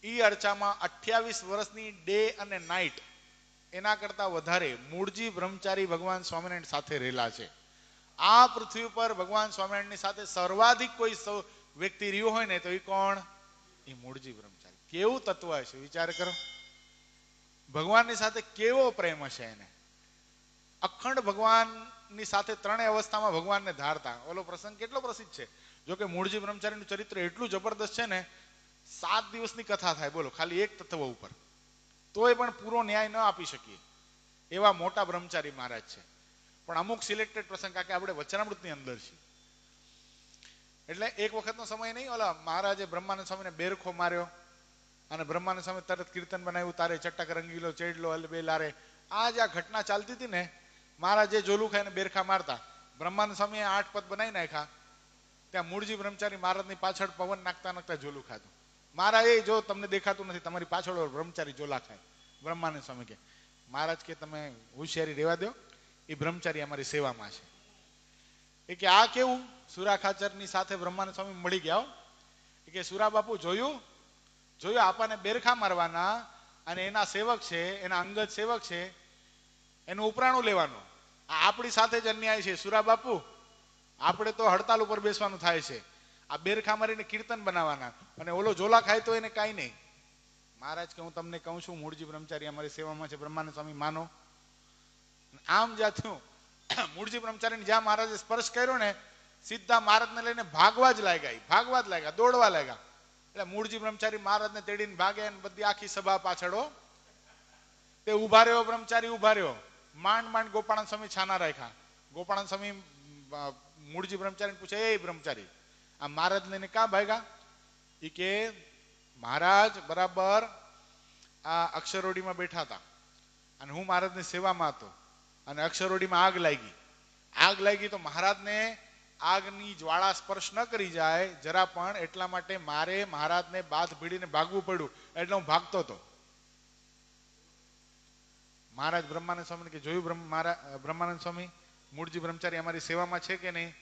ઈ અર્ચામાં 28 વર્ષની ડે અને નાઇટ એના કરતા વધારે મૂળજી બ્રહ્મચારી ભગવાન સ્વામિનારાયણ સાથે રહેલા છે. આ પૃથ્વી ઉપર ભગવાન સ્વામિનારાયણની સાથે સર્વાધિક કોઈ વ્યક્તિ રહ્યો હોય ને તો એ કોણ? એ મૂળજી બ્રહ્મચારી. કેવું તત્વ હશે વિચાર કરો. ભગવાનની સાથે કેવો પ્રેમ હશે એને. અખંડ ભગવાનની સાથે ત્રણેય અવસ્થામાં ભગવાનને ધારતા. ઓલો પ્રસંગ કેટલો પ્રસિદ્ધ છે. જો કે મૂળજી બ્રહ્મચારીનું ચરિત્ર એટલું જબરદસ્ત છે ને, 7 દિવસની કથા થાય બોલો ખાલી એક તત્વ ઉપર, તોય પણ પૂરો ન્યાય ન આપી શકીએ એવા મોટા બ્રહ્મચારી મહારાજ છે. પણ અમુક સિલેક્ટેડ પ્રસંગ, કારણ કે આપણે વચનામૃતની અંદર છીએ એટલે એક વખતનો સમય નહીં. ઓલા મહારાજે બ્રહ્માનંદ સ્વામીને બેરખો માર્યો અને બ્રહ્માનંદ સ્વામી તરત કીર્તન બનાવ્યું, તારે ચટક રંગીલો ચેડલો હલબે લારે. આ જે ઘટના ચાલતી હતી ને, મહારાજ જે જોલું ખાઈને બેરખા મારતા, બ્રહ્માનંદ સ્વામીએ 8 પદ બનાવી નાખ્યા. ત્યાં મૂળજી બ્રહ્મચારી મહારાજની પાછળ પવન નાખતા નાખતા જોલું ખાધું. મહારાજ એ જો તમને દેખાતું નથી, તમારી પાછળ બ્રહ્મચારી જોલા ખાય. બ્રહ્માનંદ સ્વામી કે મહારાજ કે તમે હોશિયારી રહેવા દો, એ બ્રહ્મચારી અમારી સેવામાં છે. એ કે આ કેવું? સુરા ખાચરની સાથે બ્રહ્માનંદ સ્વામી મળી ગયા. એ કે સુરા બાપુ જોયું આપણને બેરખા મારવાના અને એના સેવક છે, એના અંગત સેવક છે, એનું ઉપરાણું લેવાનું. આ આપણી સાથે જ અન્યાય છે સુરા બાપુ. આપણે તો હડતાલ ઉપર બેસવાનું થાય છે. આ બેરખા મારીને કીર્તન બનાવવાના અને ઓલો ઝોલા ખાય તો એને કાંઈ નહીં. મહારાજ કે હું તમને કહું છું, મૂળજી બ્રહ્મચારી અમારી સેવામાં છે, બ્રહ્માનંદ સ્વામી માનો. આમ જ્યાં થયું, મૂળજી બ્રહ્મચારીને જ્યાં મહારાજે સ્પર્શ કર્યો ને, સીધા મહારાજને લઈને ભાગવા જ લાગ્યા, દોડવા લાગ્યા. એટલે મૂળજી બ્રહ્મચારી મહારાજને તેડીને ભાગે અને બધી આખી સભા પાછળ તે ઉભા રહ્યો. બ્રહ્મચારી ઉભા રહ્યો. માંડ ગોપાળાનંદ સ્વામી છાના રાખ્યા. ગોપાળાનંદ સ્વામી મૂળજી બ્રહ્મચારીને પૂછે, એ બ્રહ્મચારી આ મહારાજ લઈને ક્યાં ભાગ્યા? એ કે મહારાજ બરાબર આ અક્ષરોડીમાં બેઠા હતા અને હું મહારાજની સેવામાં હતો અને અક્ષરોડીમાં આગ લાગી તો મહારાજને આગની જ્વાળા સ્પર્શ ન કરી જાય જરા પણ, એટલા માટે મારે મહારાજને બાથ ભીડીને ભાગવું પડ્યું, એટલે હું ભાગતો હતો. મહારાજ બ્રહ્માનંદ સ્વામી કે જોયું બ્રહ્માનંદ સ્વામી મૂળજી બ્રહ્મચારી અમારી સેવામાં છે કે નહીં?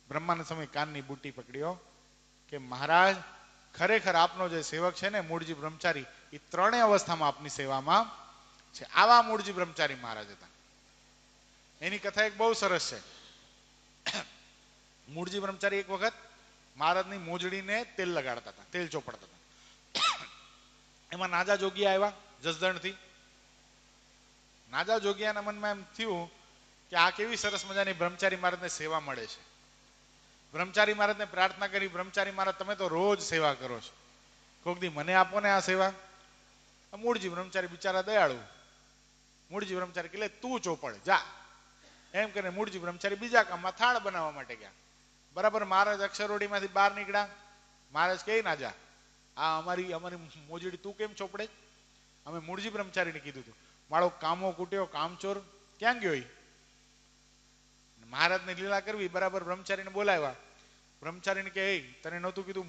બ્રહ્માનંદ સ્વામી કાનની બુટ્ટી પકડ્યો કે મહારાજ ખરેખર આપનો જે સેવક છે ને મૂળજી બ્રહ્મચારી, એ ત્રણેય અવસ્થામાં આપની સેવામાં છે. આવા મૂળજી બ્રહ્મચારી મહારાજ હતા. એની કથા એક બહુ સરસ છે. મૂળજી બ્રહ્મચારી એક વખત મહારાજની મોજડીને તેલ લગાડતા હતા, તેલ ચોપડતા હતા. એમાં નાજા જોગિયા આવ્યા જસદણથી. નાજા જોગિયાના મનમાં એમ થયું કે આ કેવી સરસ મજાની બ્રહ્મચારી મહારાજને સેવા મળે છે. બ્રહ્મચારી મહારાજને પ્રાર્થના કરી, બ્રહ્મચારી મહારાજ તમે તો રોજ સેવા કરો છો, કોક દી મને આપો ને આ સેવા. મૂળજી બ્રહ્મચારી બિચારા દયાળુ. મૂળજી બ્રહ્મચારી કે તું ચોપડ જા, એમ કરીને મૂળજી બ્રહ્મચારી બીજા કામમાં થાળ બનાવવા માટે ગયા. બરાબર મહારાજ અક્ષરોડીમાંથી બહાર નીકળ્યા. મહારાજ કે ના જા, આ અમારી મોજડી તું કેમ ચોપડે? અમે મૂળજી બ્રહ્મચારીને કીધું હતું. મારો કામો કૂટ્યો કામચોર ક્યાં ગયો? મહારાજને લીલા કરવી. બરાબર બ્રહ્મચારીને બોલાવ્યા. બ્રહ્મચારીને કે તને નહોતું કીધું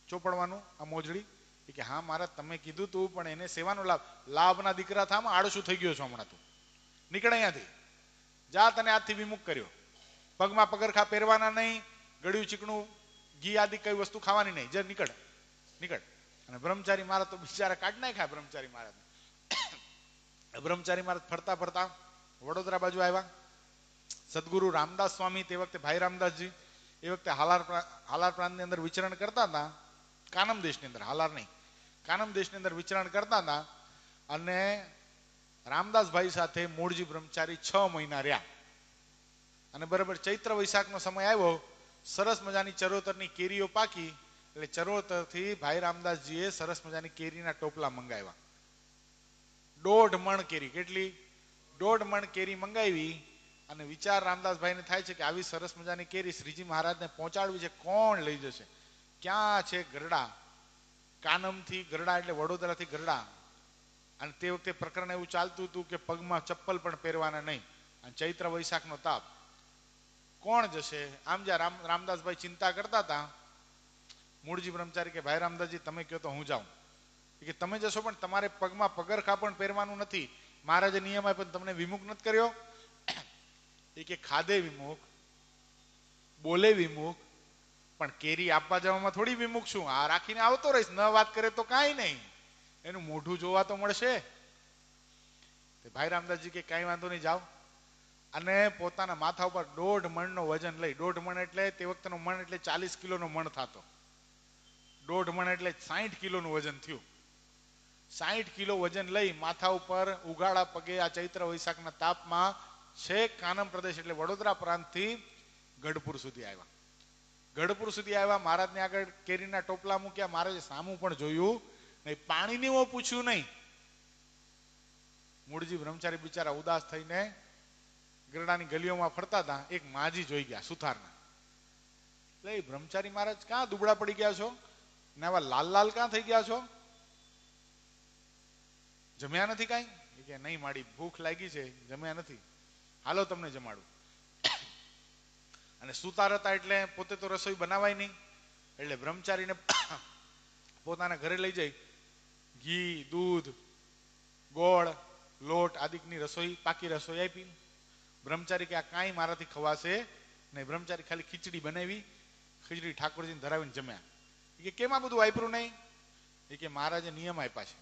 ચોપડવાનું આ મોજડી? એ કે હા મહારાજ તમે કીધું તું, પણ એને સેવાનો લાભના દીકરા થામાં આળસુ થઈ ગયો છો હમણાં. તું નીકળ અહીંયાથી જા, તને આજથી વિમુખ કર્યો. પગમાં પગરખા પહેરવાના નહીં, ગળ્યું ચીકણું ઘી આદિ કઈ વસ્તુ ખાવાની નહીં, જે નીકળ. અને બ્રહ્મચારી મહારાજ તો બિચારા કાઢ નાખ્યા. બ્રહ્મચારી મહારાજ ફરતા વડોદરા બાજુ આવ્યા. સદગુરુ રામદાસ સ્વામી તે વખતે ભાઈ રામદાસજી એ વખતે હાલાર પ્રાંતની અંદર વિચરણ કરતા હતા, કાનમ દેશની અંદર, હાલાર નહીં, કાનમ દેશની અંદર વિચરણ કરતા હતા. અને રામદાસભાઈ સાથે મૂળજી બ્રહ્મચારી 6 મહિના રહ્યા. અને બરાબર ચૈત્ર વૈશાખનો સમય આવ્યો, સરસ મજાની ચરોતરની કેરીઓ પાકી, એટલે ચરોતરથી ભાઈ રામદાસજીએ સરસ મજાની કેરીના ટોપલા મંગાવ્યા. 1.5 મણ કેરી, કેટલી? 1.5 મણ કેરી મંગાવી. અને વિચાર રામદાસભાઈને થાય છે કે આવી સરસ મજાની કેરી શ્રીજી મહારાજને પહોંચાડવી છે, કોણ લઈ જશે? ક્યાં છે ગરડા? કાનમથી ગરડા એટલે વડોદરાથી ગરડા. અને તે વખતે પ્રકરણ એવું ચાલતું હતું કે પગમાં ચપ્પલ પણ પહેરવાના નહીં, અને ચૈત્ર વૈશાખનો તાપ, કોણ જશે? આમ જ્યાં રામદાસભાઈ ચિંતા કરતા હતા, મૂળજી બ્રહ્મચારી કે ભાઈ રામદાસજી તમે કહો તો હું જાઉં. કે તમે જશો પણ તમારે પગમાં પગરખા પણ પહેરવાનું નથી, મહારાજે નિયમ આપ્યો પણ તમને વિમુખ નથી કર્યો. એ કે ખાધે વિમુખ, બોલે વિમુખ, પણ કેરી આપવા જવામાં થોડી વિમુખ છું, આ રાખીને આવતો રહીશ, ન વાત કરે તો કાંઈ નહીં, એનું મોઢું જોવા તો મળશે. ભાઈ રામદાસજી કે કાંઈ વાંધો નહીં, જાઓ. અને પોતાના માથા ઉપર 1.5 મણનો વજન લઈ, 1.5 મણ એટલે તે વખતનો મણ એટલે 40 કિલોનો મણ થતો, 1.5 મણ એટલે 60 કિલોનું વજન થયું. 60 કિલો વજન લઈ માથા ઉપર ઉગાડા પગે આ ચૈત્ર વૈશાખના તાપમાં છેક કાનમ પ્રદેશ એટલે વડોદરા પ્રાંતથી ગઢપુર સુધી આવ્યા. ગઢપુર સુધી આવ્યા, મહારાજને આગળ કેરીના ટોપલા મૂક્યા. મહારાજે સામું પણ જોયું નહીં, પાણીની પૂછ્યું નહીં. મૂળજી બ્રહ્મચારી બિચારા ઉદાસ થઈને ગરડાની ગલીઓમાં ફરતા હતા. એક માજી જોઈ ગયા સુથારના. એટલે બ્રહ્મચારી મહારાજ ક્યાં દુબળા પડી ગયા છો ને આવા લાલ લાલ ક્યાં થઈ ગયા છો? જમ્યા નથી કાંઈ? કે નહીં માડી ભૂખ લાગી છે, જમ્યા નથી, હાલો તમને જમાડું. અને સુતાર હતા એટલે પોતે તો રસોઈ બનાવાય નહીં, એટલે બ્રહ્મચારીને પોતાના ઘરે લઈ જઈ ઘી, દૂધ, ગોળ, લોટ આદિકની રસોઈ, પાકી રસોઈ આપી. બ્રહ્મચારી કે આ કાંઈ મારાથી ખવાશે નહીં. બ્રહ્મચારી ખાલી ખીચડી બનાવી, ખીચડી ઠાકોરજીને ધરાવીને જમ્યા. એ કેમ આ બધું વાપર્યું નહીં? એ કે મહારાજે નિયમ આપ્યા છે,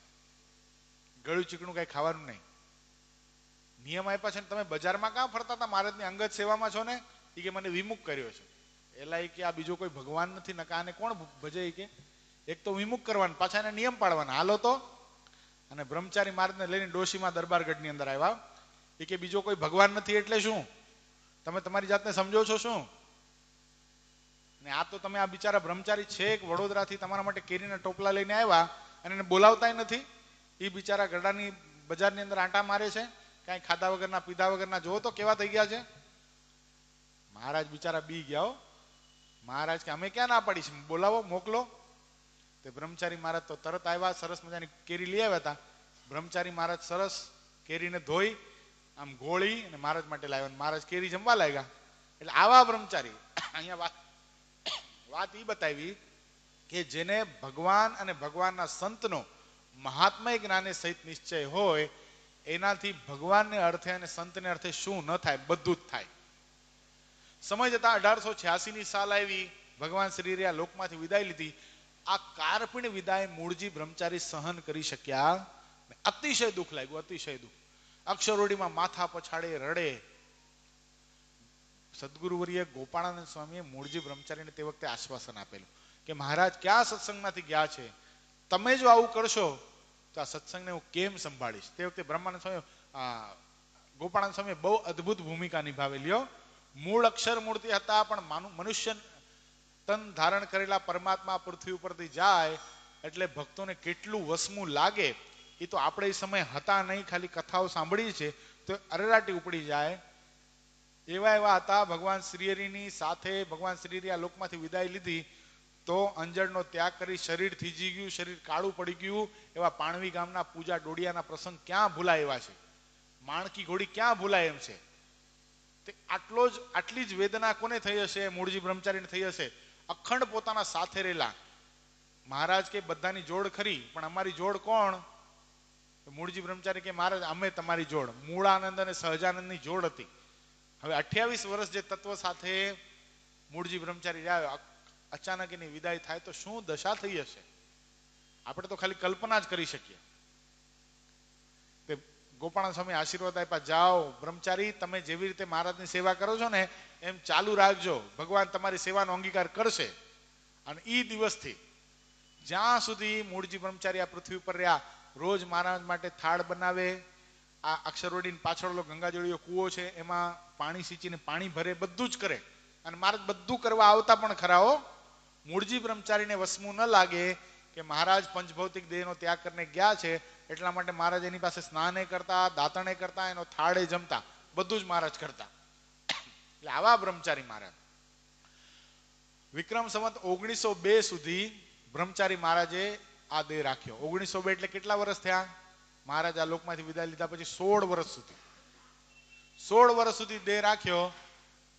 ગળ્યું ચીકણું કાંઈ ખાવાનું નહીં. નિયમ આપ્યા છે ને તમે બજારમાં ક્યાં ફરતા હતા? મહારાજની અંગત સેવામાં છો ને? એ કે મને વિમુખ કર્યો છે. એલા એ કે આ બીજો કોઈ ભગવાન નથી, નકા આને કોણ ભજે? કે એક તો વિમુખ કરવાનું, પાછા એને નિયમ પાડવાના, હાલો તો. અને બ્રહ્મચારી મહારાજને લઈને ડોશીમાં દરબારગઢની અંદર આવ્યા. એ કે બીજો કોઈ ભગવાન નથી એટલે શું? તમે તમારી જાતને સમજો છો શું? ને આ તો તમે આ બિચારા બ્રહ્મચારી છેક વડોદરાથી તમારા માટે કેરીના ટોપલા લઈને આવ્યા અને એને બોલાવતાય નથી. એ બિચારા ગરડાની બજારની અંદર આંટા મારે છે, કાંઈ ખાધા વગરના પીધા વગરના. જોવો તો કેવા થઈ ગયા છે. મહારાજ બિચારા બી ગયા. મહારાજ કે અમે ક્યાં ના પાડીશ, બોલાવો, મોકલો. તે બ્રહ્મચારી મહારાજ તો તરત આવ્યા, સરસ મજાની કેરી લઈ આવ્યા હતા. બ્રહ્મચારી મહારાજ સરસ કેરીને ધોઈ આમ ગોળી અને મહારાજ માટે લાવ્યા. મહારાજ કેરી જમવા લાગ્યા. એટલે આવા બ્રહ્મચારી અહીંયા વાત એ બતાવી કે જેને ભગવાન અને ભગવાનના સંતનો મહાત્મય જ્ઞાને સહિત નિશ્ચય હોય, એનાથી ભગવાનને અર્થે અને સંતને અર્થે શું ન થાય, બધું જ થાય. સમય જતા 1886ની સાલ આવી, ભગવાન શ્રી રહ્યા લોકમાંથી વિદાય લીધી. આ કારપીણ વિદાય મૂળજી બ્રહ્મચારી સહન કરી શક્યા. અતિશય દુઃખ લાગ્યું, અતિશય દુઃખ. અક્ષરોડીમાં માથા પછાડે, રડે. સદગુરુવર્ય ગોપાળાનંદ સ્વામીએ મૂળજી બ્રહ્મચારીને તે વખતે આશ્વાસન આપેલું કે મહારાજ ક્યાં સત્સંગમાંથી ગયા છે, તમે જો આવું કરશો તો આ સત્સંગને હું કેમ સંભાળીશ. તે વખતે બ્રહ્માનંદ સ્વામી ગોપાળાનંદ સ્વામીએ બહુ અદ્ભુત ભૂમિકા નિભાવેલી. મૂળ અક્ષર મૂર્તિ હતા, પણ મનુષ્ય તન ધારણ કરેલા પરમાત્મા પૃથ્વી ઉપરથી જાય એટલે ભક્તોને કેટલું વસમું લાગે એ તો આપણે એ સમય હતા નહીં, ખાલી કથાઓ સાંભળી છે તો અરેરાટી ઉપડી જાય. એવા હતા. ભગવાન શ્રીહરિની સાથે ભગવાન શ્રીહરિ આ લોકમાંથી વિદાય લીધી તો અંજળનો ત્યાગ કરી શરીર થીજી ગયું, શરીર કાળું પડી ગયું. એવા પાણવી ગામના પૂજા ડોડિયાના પ્રસંગ ક્યાં ભૂલાય એવા છે, માણકી ઘોડી ક્યાં ભૂલાય એમ છે. આટલી જ વેદના કોને થઈ હશે? મૂળજી બ્રહ્મચારીને થઈ હશે. અખંડ પોતાના સાથે રહેલા. મહારાજ કે બધાની જોડ ખરી, પણ અમારી જોડ કોણ? મૂળજી બ્રહ્મચારી કે મહારાજ અમે તમારી જોડ. મૂળાનંદ અને સહજાનંદની જોડ હતી. હવે 28 વર્ષ જે તત્વ સાથે મૂળજી બ્રહ્મચારી રહ્યા, અચાનક એની વિદાય થાય તો શું દશા થઈ હશે? આપણે તો ખાલી કલ્પના જ કરી શકીએ. ગોપાલ સ્વામી આશીર્વાદ આપ્યા, જાઓ બ્રહ્મચારી, તમે જેવી રીતે મહારાજની સેવા કરો છો ને એમ ચાલુ રાખજો, ભગવાન તમારી સેવાનો અંગીકાર કરશે. અને એ દિવસથી જ્યાં સુધી મૂળજી બ્રહ્મચારી આ પૃથ્વી પર રહ્યા, રોજ મહારાજ માટે થાળ બનાવે, આ અક્ષરવડીની પાછળ ગંગાજળીયો કૂવો છે એમાં પાણી સિંચીને પાણી ભરે, બધું જ કરે. અને મહારાજ બધું કરવા આવતા પણ ખરાઓ. મૂળજી બ્રહ્મચારીને વસમું ન લાગે કે મહારાજ પંચભૌતિક દેહનો ત્યાગ કરીને ગયા છે, એટલા માટે મહારાજ એની પાસે સ્નાને કરતા, દાંતણે કરતા, એનો થાળે જમતા, બધું જ મહારાજ કરતા. એટલે આવા બ્રહ્મચારી મહારાજ. વિક્રમ સંવત 1902 સુધી બ્રહ્મચારી મહારાજે આ દેહ રાખ્યો. 1902 એટલે કેટલા વર્ષ થયા? મહારાજ આ લોકમાંથી વિદાય લીધા પછી 16 વર્ષ સુધી, 16 વર્ષ સુધી દેહ રાખ્યો.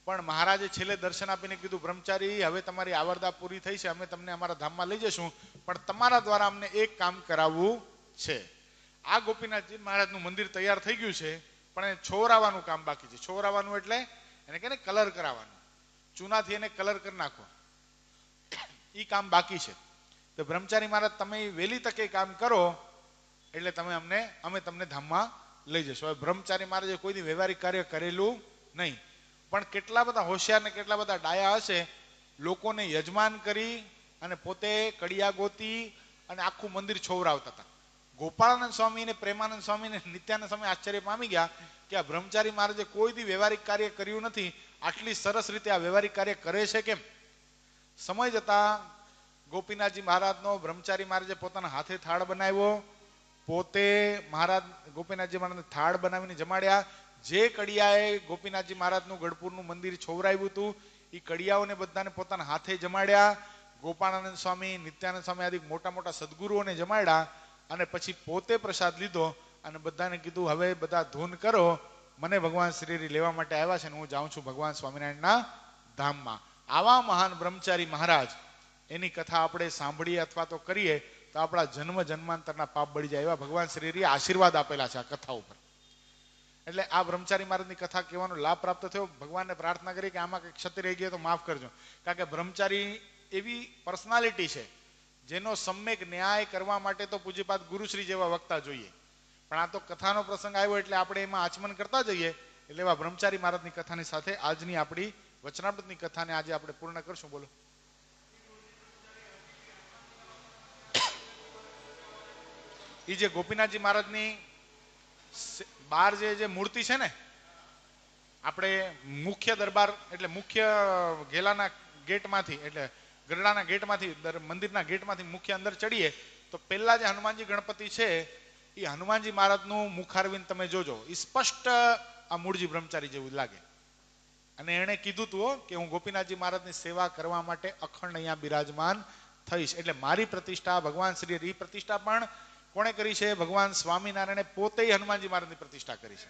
પણ મહારાજે છેલ્લે દર્શન આપીને કીધું, બ્રહ્મચારી હવે તમારી આવરદા પૂરી થઈ છે, અમે તમને અમારા ધામમાં લઈ જશું, પણ તમારા દ્વારા અમને એક કામ કરાવવું છે. આ ગોપીનાથજી મહારાજનું મંદિર તૈયાર થઈ ગયું છે, પણ એને છોરાવાનું કામ બાકી છે. છોરાવાનું એટલે એને કહે ને કલર કરાવવાનું, ચૂનાથી એને કલર કરી નાખો, એ કામ બાકી છે. તો બ્રહ્મચારી મહારાજ તમે વહેલી તકે કામ કરો એટલે અમે તમને ધામમાં લઈ જશું. હવે બ્રહ્મચારી મહારાજે કોઈ વ્યવહારિક કાર્ય કરેલું નહીં, પણ કેટલા બધા હોશિયાર ને કેટલા બધા ડાયા હશે, લોકોને યજમાન કરી અને પોતે કડિયા ગોતી અને આખું મંદિર છોવરાવતા હતા. ગોપાળાનંદ સ્વામી ને પ્રેમાનંદ સ્વામી ને નિત્યાનંદ સ્વામી આશ્ચર્ય પામી ગયા કે આ બ્રહ્મચારી મહારાજે કોઈ દી વ્યવહારિક કાર્ય કર્યું નથી, આટલી સરસ રીતે આ વ્યવહારિક કાર્ય કરે છે કેમ? સમય જતા ગોપીનાથજી મહારાજનો બ્રહ્મચારી મહારાજે પોતાના હાથે થાળ બનાવ્યો, પોતે મહારાજ ગોપીનાથજી મહારાજને થાળ બનાવીને જમાડ્યા. જે કડિયાએ ગોપીનાથજી મહારાજનું ગઢપુરનું મંદિર છોવરાવ્યું હતું એ કડિયાઓને બધાને પોતાના હાથે જમાડ્યા. ગોપાળાનંદ સ્વામી, નિત્યાનંદ સ્વામી આદિ મોટા મોટા સદગુરુઓને જમાડ્યા અને પછી પોતે પ્રસાદ લીધો અને બધાને કીધું, હવે બધા ધૂન કરો, મને ભગવાન શ્રી લેવા માટે આવ્યા છે ને હું જાઉં છું ભગવાન સ્વામિનારાયણના ધામમાં. આવા મહાન બ્રહ્મચારી મહારાજ, એની કથા આપણે સાંભળીએ અથવા તો કરીએ તો આપણા જન્મ જન્માંતરના પાપ બળી જાય, એવા ભગવાન શ્રી આશીર્વાદ આપેલા છે આ કથા ઉપર. એટલે આ બ્રહ્મચારી મહારાજની કથા કહેવાનો લાભ પ્રાપ્ત થયો. ભગવાનને પ્રાર્થના કરી કે આમાં કંઈક ક્ષતિ રહી ગઈ તો માફ કરજો, કારણ કે બ્રહ્મચારી એવી પર્સનાલિટી છે જેનો સમ્યક ન્યાય કરવા માટે તો પૂજ્યપાદ ગુરુશ્રી જેવા વક્તા જોઈએ, પણ આ તો કથાનો પ્રસંગ આવ્યો એટલે આપણે એમાં આચમન કરતા જઈએ. એટલે એવા બ્રહ્મચારી મહારાજની કથાની સાથે આજની આપણી વચનામૃતની કથાને આજે આપણે પૂર્ણ કરશું. બોલો. એ જે ગોપીનાથજી મહારાજની બાર જે મૂર્તિ છે ને, આપણે મુખ્ય દરબાર એટલે મુખ્ય ગેલાના ગેટમાંથી એટલે ગરડાના ગેટમાંથી મંદિરના ગેટમાંથી મુખ્ય અંદર ચડીએ તો પહેલા જે હનુમાનજી ગણપતિ છે એ હનુમાનજી મહારાજનું મુખારવિંદ તમે જોજો, એ સ્પષ્ટ આ મૂળજી બ્રહ્મચારી જેવું લાગે. અને એણે કીધું હતું કે હું ગોપીનાથજી મહારાજની સેવા કરવા માટે અખંડ અહીંયા બિરાજમાન થઈશ. એટલે મારી પ્રતિષ્ઠા ભગવાન શ્રી પ્રતિષ્ઠા પણ કોણે કરી છે? ભગવાન સ્વામિનારાયણે પોતે હનુમાનજી મહારાજની પ્રતિષ્ઠા કરી છે.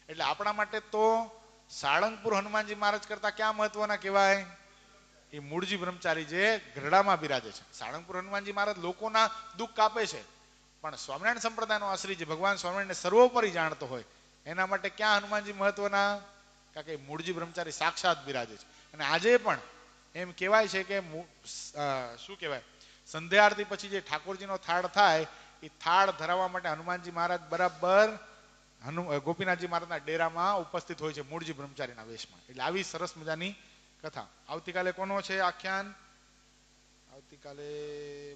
એટલે આપણા માટે તો સાળંગપુર હનુમાનજી મહારાજ કરતા ક્યાં મહત્વના કહેવાય? એ મૂળજી બ્રહ્મચારી જે ગરડામાં બિરાજે છે. સાળંગપુર હનુમાનજી મહારાજ લોકોના દુઃખ કાપે છે, પણ સ્વામિનારાયણ સંપ્રદાયનો આશ્રય જે ભગવાન સ્વામિનારાયણને સર્વોપરી જાણતો હોય એના માટે ક્યાં હનુમાનજી મહત્વના? કારણ કે મૂળજી બ્રહ્મચારી સાક્ષાત બિરાજે છે. અને આજે પણ એમ કહેવાય છે કે શું કહેવાય, સંધ્યા આરતી પછી જે ઠાકોરજીનો થાળ થાય એ થાળ ધરાવવા માટે હનુમાનજી મહારાજ બરાબર ગોપીનાથજી મહારાજના ડેરામાં ઉપસ્થિત હોય છે મૂળજી બ્રહ્મચારીના વેશમાં. એટલે આવી સરસ મજાની કથા. આવતીકાલે કોનો છે આખ્યાન? આવતીકાલે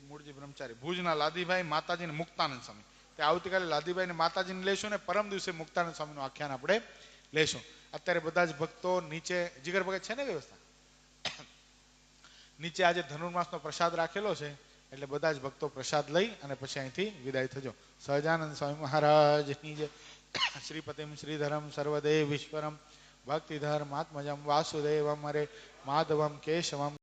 મૂળજી બ્રહ્મચારી ભુજના લાદીભાઈ માતાજીને મુક્તાનંદ સ્વામી. તે આવતીકાલે લાદીભાઈને માતાજીને લેશું ને પરમ દિવસે મુક્તાનંદ સ્વામીનું આખ્યાન આપણે લેશું. અત્યારે બધા જ ભક્તો નીચે, જીગર ભગત છે ને વ્યવસ્થા? નીચે આજે ધનુર્માસનો પ્રસાદ રાખેલો છે એટલે બધા જ ભક્તો પ્રસાદ લઈ અને પછી અહીંથી વિદાય થજો. સહજાનંદ સ્વામી મહારાજની જય. શ્રીપતિમ શ્રીધરમ સર્વદેવ ઈશ્વરમ ભક્તિધર્માત્મજમ વાસુદેવમ હરે માધવમ કેશવમ